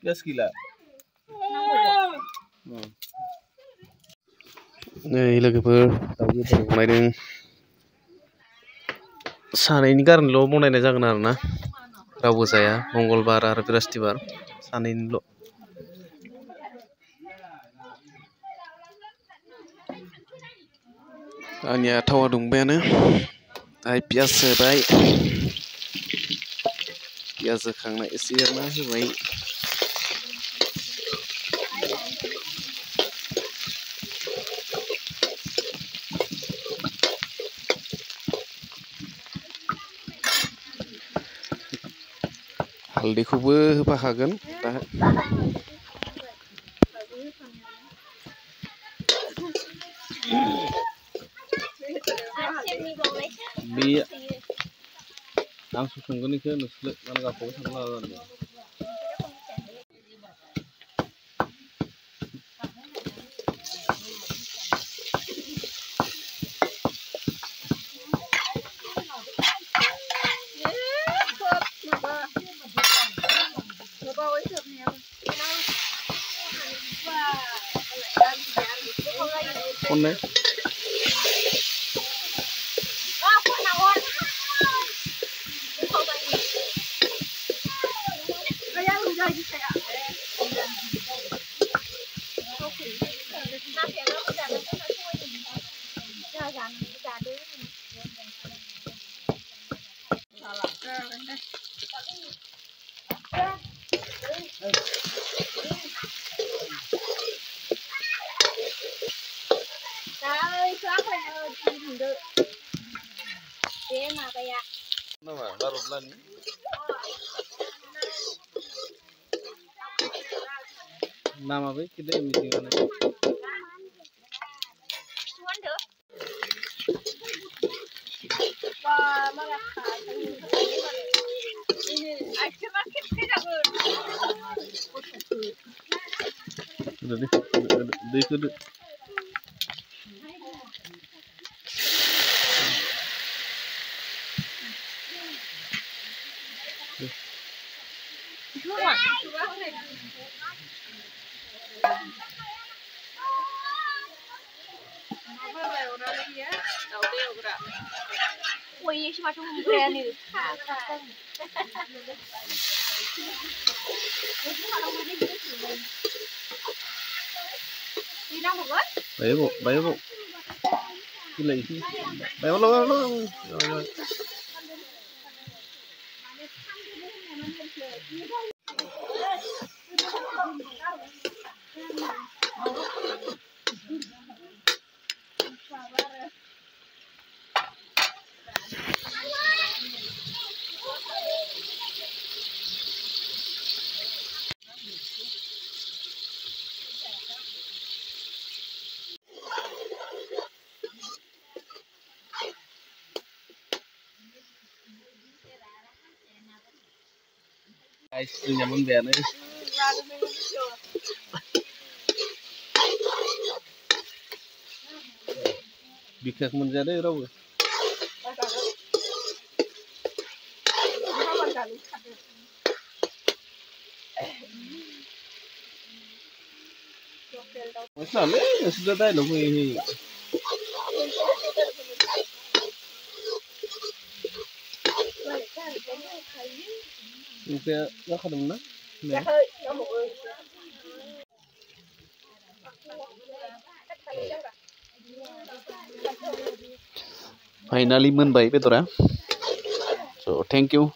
पियास गैला नै लोगोफोर दाउ बेदर बनायदों सानैनि कारनेल' बनायनाय जागोन आरोना रावबो जाया मंगलबार आरो बृहस्पतिबार सानैनिल' आंनिया थावा दुंबायानो दाहाय पियास होबाय पियास होखांना एसे एरना होबाय हालदैखौबो होफाखागोन दाहाय बे आं संगोन इखो नोंसोर माने गावखौबो संना लादों Konne nama baru bulan nama baik kita meeting mana udah deh Oi, esse macho não é ali. Đi đâu một lít? Bảy bộ. Cái lì. Bảy bộ luôn. Rồi. Guys, nyaman banget. Bikak menjadi rawu. Masalah, sudah dah loh ini. Kita nggak kadang nak. Finally menbaik betul ya. So thank you.